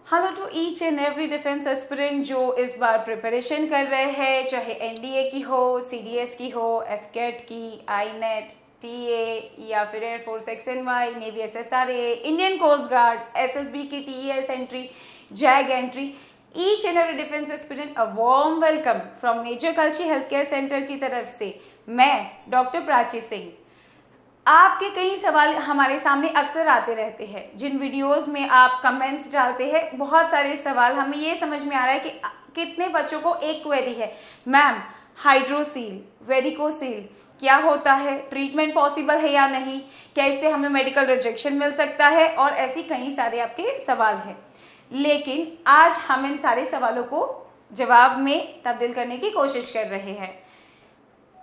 Hello to each and every defence aspirant जो इस बार preparation कर रहे हैं, चाहे एनडीए की हो, सीडीएस की हो, एफकेट की, आईनेट, टीए या फिर air force X and Y, navy SSRA, Indian coast guard, SSB की TS entry, JAG entry, each and every defence aspirant a warm welcome from major Kalchi health care centre की तरफ से। मैं डॉक्टर प्राची सिंह। आपके कई सवाल हमारे सामने अक्सर आते रहते हैं, जिन वीडियोस में आप कमेंट्स डालते हैं। बहुत सारे सवाल हमें ये समझ में आ रहा है कि कितने बच्चों को एक क्वेरी है, मैम हाइड्रोसील, वेरिकोसील क्या होता है, ट्रीटमेंट पॉसिबल है या नहीं, क्या इससे हमें मेडिकल रिजेक्शन मिल सकता है, और ऐसी कई सारे आपके सवाल हैं। लेकिन आज हम इन सारे सवालों को जवाब में तब्दील करने की कोशिश कर रहे हैं।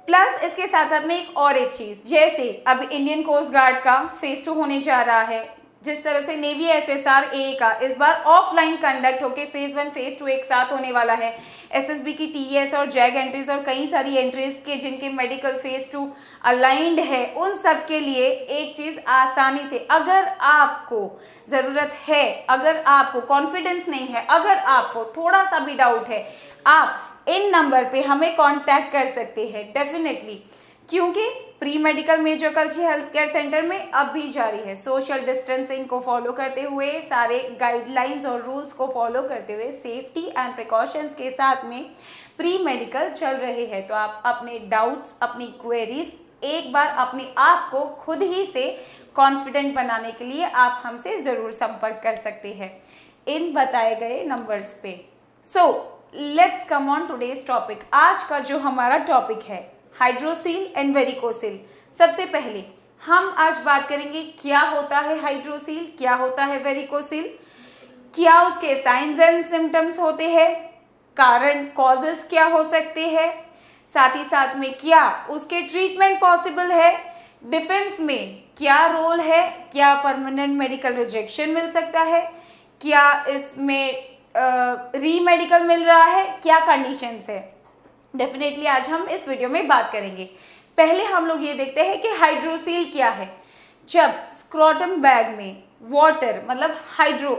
प्लस इसके साथ साथ में एक चीज, जैसे अब इंडियन कोस्ट गार्ड का फेज 2 होने जा रहा है, जिस तरह से नेवी एसएसआरए का इस बार ऑफलाइन कंडक्ट होके फेज 1 फेज 2 एक साथ होने वाला है। एसएसबी की टीएस और जैग एंट्रीज और कई सारी एंट्रीज के जिनके मेडिकल फेज 2 अलाइंड है, उन सब के लिए एक चीज आसानी से, अगर आपको जरूरत है, अगर आपको कॉन्फिडेंस नहीं है, अगर आपको थोड़ा सा भी डाउट है, आप इन नंबर पे हमें कांटेक्ट कर सकते हैं डेफिनेटली, क्योंकि pre medical major Kalchi health care centre में अब भी जारी है। सोशल डिस्टेंसिंग को फॉलो करते हुए, सारे गाइडलाइंस और रूल्स को फॉलो करते हुए, सेफ्टी एंड प्रिकॉशंस के साथ में प्री मेडिकल चल रहे हैं। तो आप अपने डाउट्स, अपनी क्वेरीज एक बार अपने आप को खुद ही से कॉन्फिडेंट बनाने के लिए आप हमसे ज़रूर संपर्क कर सकते हैं इन बताए गए नंबर्स पे। Let's come on today's topic. आज का जो हमारा टॉपिक है हाइड्रोसील एंड वेरिकोसील। सबसे पहले हम आज बात करेंगे क्या होता है हाइड्रोसील, क्या होता है वेरिकोसील, क्या उसके साइंस एंड सिम्टम्स होते हैं, कारण कॉजेस क्या हो सकते हैं, साथ ही साथ में क्या उसके ट्रीटमेंट पॉसिबल है, डिफेंस में क्या रोल है, क्या परमानेंट मेडिकल रिजेक्शन मिल सकता है, क्या इसमें री मेडिकल मिल रहा है, क्या कंडीशंस है, डेफिनेटली आज हम इस वीडियो में बात करेंगे। पहले हम लोग ये देखते हैं कि हाइड्रोसील क्या है। जब स्क्रोटम बैग में वाटर मतलब हाइड्रो,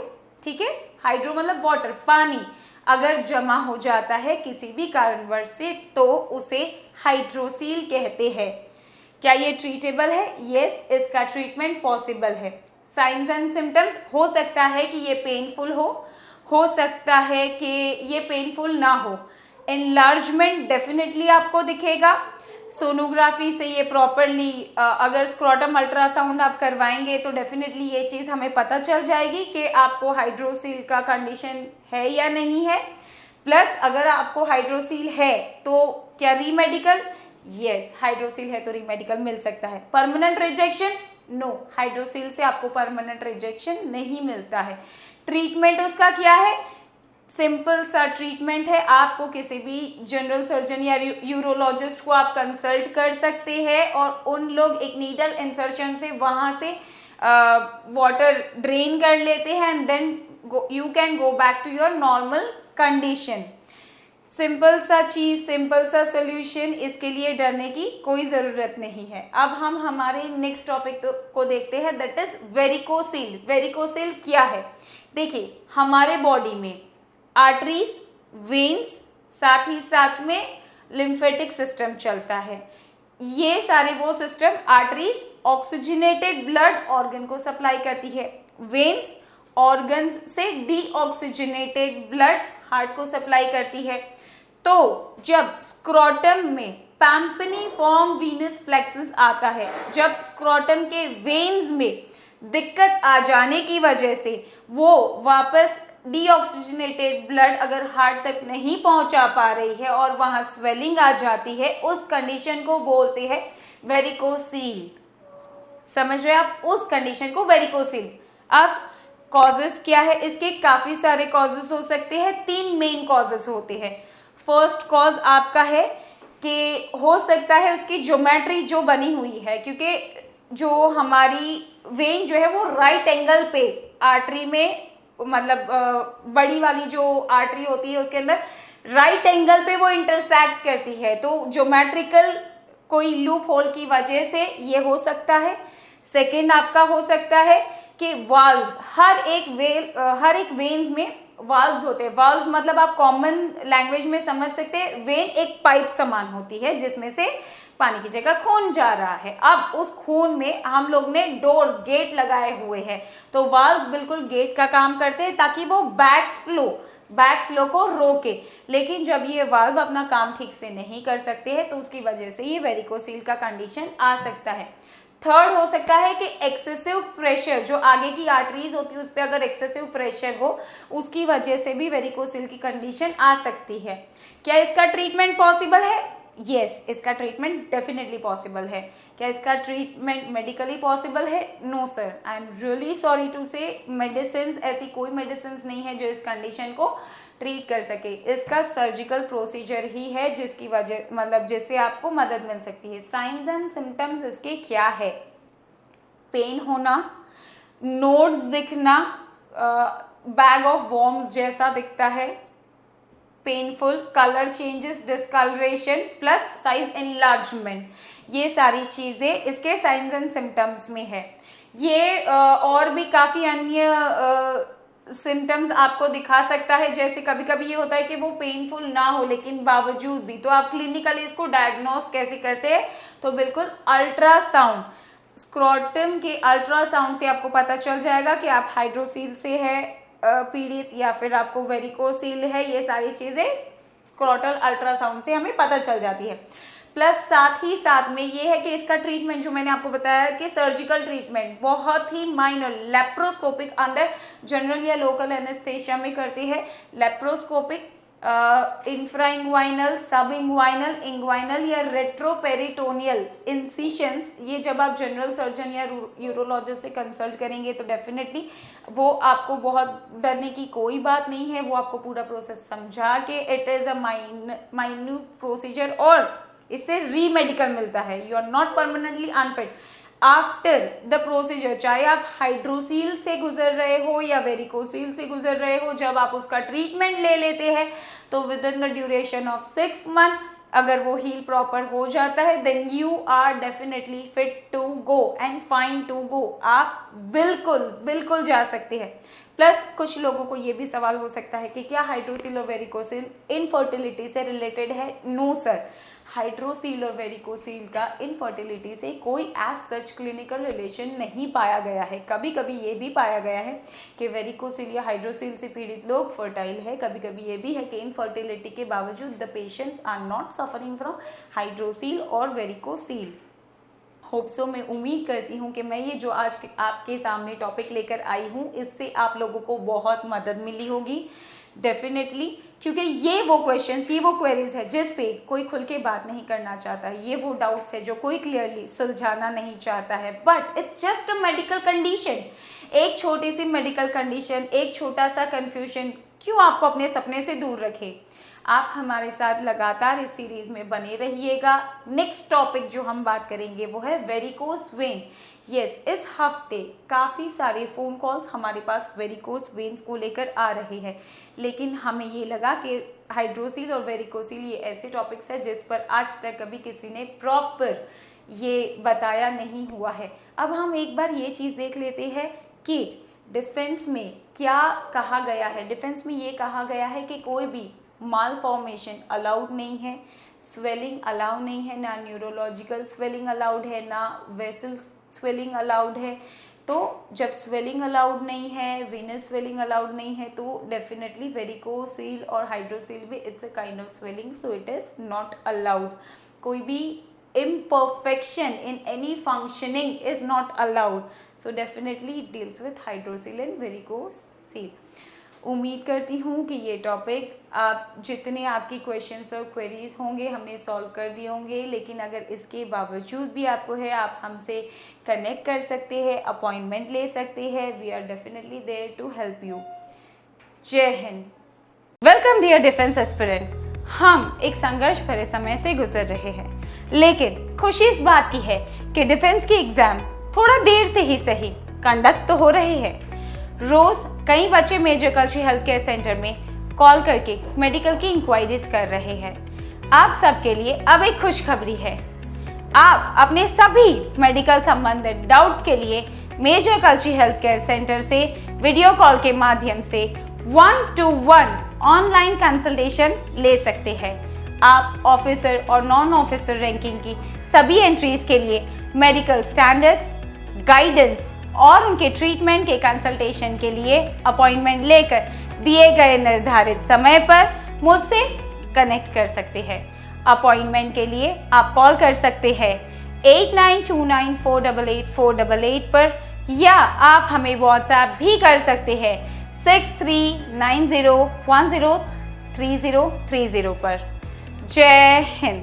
ठीक है, हाइड्रो मतलब वाटर, पानी अगर जमा हो जाता है किसी भी कारणवश से, तो उसे हाइड्रोसील कहते हैं। क्या ये ट्रीटेबल है? यस, इसका ट्रीटमेंट पॉसिबल है। साइंस एंड सिम्टम्स, हो सकता है कि ये पेनफुल हो सकता है कि ये पेनफुल ना हो। एनलार्जमेंट डेफिनेटली आपको दिखेगा। सोनोग्राफी से ये प्रॉपरली, अगर स्क्रोटम अल्ट्रासाउंड आप करवाएंगे तो डेफिनेटली ये चीज़ हमें पता चल जाएगी कि आपको हाइड्रोसील का कंडीशन है या नहीं है। प्लस अगर आपको हाइड्रोसील है तो क्या रीमेडिकल? यस, हाइड्रोसील है तो रीमेडिकल मिल सकता है। Permanent rejection? नो, हाइड्रोसील से आपको परमानेंट रिजेक्शन नहीं मिलता है। ट्रीटमेंट उसका क्या है? सिंपल सा ट्रीटमेंट है। आपको किसी भी जनरल सर्जन या यूरोलॉजिस्ट को आप कंसल्ट कर सकते हैं और उन लोग एक नीडल इंसर्शन से वहाँ से वाटर ड्रेन कर लेते हैं and then you can go back to your normal condition. Simple सा चीज, सिंपल सा सोल्यूशन, इसके लिए डरने की कोई ज़रूरत नहीं है। अब हम हमारे नेक्स्ट टॉपिक को देखते हैं, दैट इज वेरिकोसील। वेरिकोसील क्या है? देखिए, हमारे बॉडी में आर्टरीज, वेन्स, साथ ही साथ में लिम्फेटिक सिस्टम चलता है। ये सारे वो system, arteries oxygenated blood organ को सप्लाई करती है, वेन्स ऑर्गन से डीऑक्सीजनेटेड ब्लड हार्ट को सप्लाई करती है। तो जब स्क्रोटम में पैम्पनीफॉर्म वीनस प्लेक्सस आता है, जब स्क्रोटम के वेन्स में दिक्कत आ जाने की वजह से वो वापस डीऑक्सीजनेटेड ब्लड अगर हार्ट तक नहीं पहुंचा पा रही है और वहां स्वेलिंग आ जाती है, उस कंडीशन को बोलते हैं वेरिकोसील। समझ रहे आप? उस कंडीशन को वेरिकोसील। अब कॉजेस क्या है इसके? काफी सारे कॉजेस हो सकते हैं। 3 मेन कॉजेस होते हैं। फर्स्ट कॉज आपका है कि हो सकता है उसकी ज्योमेट्री जो बनी हुई है, क्योंकि जो हमारी वेन जो है वो राइट एंगल पे आर्टरी में, मतलब बड़ी वाली जो आर्टरी होती है उसके अंदर राइट एंगल पे वो इंटरसेक्ट करती है, तो ज्योमेट्रिकल कोई लूप होल की वजह से ये हो सकता है। सेकेंड आपका हो सकता है कि वाल्व्स, हर एक वेन्स में वाल्व्स होते हैं। वाल्व्स मतलब आप कॉमन लैंग्वेज में समझ सकते हैं, वेन एक पाइप समान होती है जिसमें से पानी की जगह खून जा रहा है। अब उस खून में हम लोग ने डोर्स, गेट लगाए हुए हैं, तो वाल्व्स बिल्कुल गेट का काम करते हैं ताकि वो बैक फ्लो को रोके। लेकिन जब ये वाल्व अपना काम ठीक से नहीं कर सकते हैं तो उसकी वजह से ये वेरिकोसील का कंडीशन आ सकता है। थर्ड हो सकता है कि एक्सेसिव प्रेशर, जो आगे की आर्टरीज होती है उस पर अगर एक्सेसिव प्रेशर हो, उसकी वजह से भी वेरिकोसील की कंडीशन आ सकती है। क्या इसका ट्रीटमेंट पॉसिबल है? यस, इसका ट्रीटमेंट डेफिनेटली पॉसिबल है। क्या इसका ट्रीटमेंट मेडिकली पॉसिबल है? No sir, I am really sorry to say, medicine, ऐसी कोई मेडिसिन नहीं है जो इस कंडीशन को ट्रीट कर सके। इसका सर्जिकल प्रोसीजर ही है जिसकी वजह मतलब जिससे आपको मदद मिल सकती है। साइंस एंड सिम्टम्स इसके क्या है? पेन होना, नोड्स दिखना, बैग ऑफ वॉर्म्स जैसा दिखता है, painful, colour changes, discolouration plus size enlargement, ये सारी चीज़ें इसके साइंस एंड सिम्टम्स में है। ये और भी काफ़ी अन्य सिम्टम्स आपको दिखा सकता है। जैसे कभी कभी ये होता है कि वो पेनफुल ना हो लेकिन बावजूद भी, तो आप क्लिनिकली इसको डायग्नोस कैसे करते हैं? तो बिल्कुल अल्ट्रासाउंड, स्क्रोटम के अल्ट्रासाउंड से आपको पता चल जाएगा कि आप हाइड्रोसील से है पीड़ित या फिर आपको वेरिकोसील है। ये सारी चीज़ें स्क्रोटल अल्ट्रासाउंड से हमें पता चल जाती है। प्लस साथ ही साथ में ये है कि इसका ट्रीटमेंट जो मैंने आपको बताया कि सर्जिकल ट्रीटमेंट बहुत ही माइनर, लेप्रोस्कोपिक, अंदर जनरल या लोकल एनेस्थेशिया में करते हैं। लेप्रोस्कोपिक, इंफ्राइंग्वाइनल, सब इंग्वाइनल, इंग्वाइनल या रेट्रोपेरिटोनियल इंसिशंस, ये जब आप जनरल सर्जन या यूरोलॉजिस्ट से कंसल्ट करेंगे तो डेफिनेटली वो आपको बहुत डरने की कोई बात नहीं है। वो आपको पूरा प्रोसेस समझा के, it is a minute procedure और इससे रीमेडिकल मिलता है। You are not permanently unfit after the procedure. चाहे आप हाइड्रोसील से गुजर रहे हो या वेरिकोसील से गुजर रहे हो, जब आप उसका ट्रीटमेंट ले लेते हैं तो within the duration of 6 month अगर वो हील प्रॉपर हो जाता है then you are definitely fit to go and fine to go. आप बिल्कुल जा सकते हैं। प्लस कुछ लोगों को ये भी सवाल हो सकता है कि क्या हाइड्रोसील और वेरिकोसील इनफर्टिलिटी से रिलेटेड है? नो सर, हाइड्रोसील और वेरिकोसील का इनफर्टिलिटी से कोई एज सच क्लिनिकल रिलेशन नहीं पाया गया है। कभी कभी ये भी पाया गया है कि वेरिकोसील या हाइड्रोसील से पीड़ित लोग फर्टाइल है। कभी कभी ये भी है कि इनफर्टिलिटी के बावजूद the patients are not suffering from hydrocele और वेरिकोसील। होप सो, मैं उम्मीद करती हूँ कि मैं ये जो आज आपके सामने टॉपिक लेकर आई हूँ इससे आप लोगों को बहुत मदद मिली होगी डेफिनेटली, क्योंकि ये वो क्वेश्चंस, ये वो क्वेरीज है जिस पे कोई खुल के बात नहीं करना चाहता है। ये वो डाउट्स है जो कोई क्लियरली सुलझाना नहीं चाहता है। But it's just a medical condition, एक छोटी सी मेडिकल कंडीशन, एक छोटा सा कन्फ्यूजन क्यों आपको अपने सपने से दूर रखे। आप हमारे साथ लगातार इस सीरीज में बने रहिएगा। नेक्स्ट टॉपिक जो हम बात करेंगे वो है वेरिकोज वेन। यस, इस हफ्ते काफ़ी सारे फ़ोन कॉल्स हमारे पास वेरिकोज वेन्स को लेकर आ रहे हैं, लेकिन हमें ये लगा कि हाइड्रोसील और वेरिकोसील ये ऐसे टॉपिक्स हैं जिस पर आज तक कभी किसी ने प्रॉपर ये बताया नहीं हुआ है। अब हम एक बार ये चीज़ देख लेते हैं कि डिफेंस में क्या कहा गया है। डिफेंस में ये कहा गया है कि कोई भी माल फॉर्मेशन अलाउड नहीं है, स्वेलिंग अलाउड नहीं है, ना न्यूरोलॉजिकल स्वेलिंग अलाउड है, ना वेसल स्वेलिंग अलाउड है। तो जब स्वेलिंग अलाउड नहीं है, वेनस स्वेलिंग अलाउड नहीं है, तो डेफिनेटली वेरिकोसील और हाइड्रोसील भी it's a kind of swelling, so it is not allowed. कोई भी imperfection in any functioning is not allowed, so definitely it deals with hydrocele and varicocele। उम्मीद करती हूँ कि ये टॉपिक आप जितने आपकी क्वेश्चंस और क्वेरीज होंगे हमने सॉल्व कर दिए होंगे, लेकिन अगर इसके बावजूद भी आपको है आप हमसे कनेक्ट कर सकते हैं, अपॉइंटमेंट ले सकते हैं। We are definitely there to help you. जय हिंद। Welcome dear defence aspirant. हम एक संघर्ष भरे समय से गुजर रहे हैं, लेकिन खुशी इस बात की है कि डिफेंस की एग्जाम थोड़ा देर से ही सही कंडक्ट तो हो रही है। रोज कई बच्चे major cultural health care centre में कॉल करके मेडिकल की इंक्वायरीज कर रहे हैं। आप सबके लिए अब एक खुशखबरी है। आप अपने सभी मेडिकल संबंधित डाउट्स के लिए major Kalchi health care centre से वीडियो कॉल के माध्यम से 1-to-1 ऑनलाइन कंसल्टेशन ले सकते हैं। आप ऑफिसर और नॉन ऑफिसर रैंकिंग की सभी एंट्रीज के लिए मेडिकल स्टैंडर्ड्स, गाइडेंस और उनके ट्रीटमेंट के कंसल्टेशन के लिए अपॉइंटमेंट लेकर दिए गए निर्धारित समय पर मुझसे कनेक्ट कर सकते हैं। अपॉइंटमेंट के लिए आप कॉल कर सकते हैं 8929488488 पर, या आप हमें व्हाट्सएप भी कर सकते हैं 6390103030 पर। जय हिंद।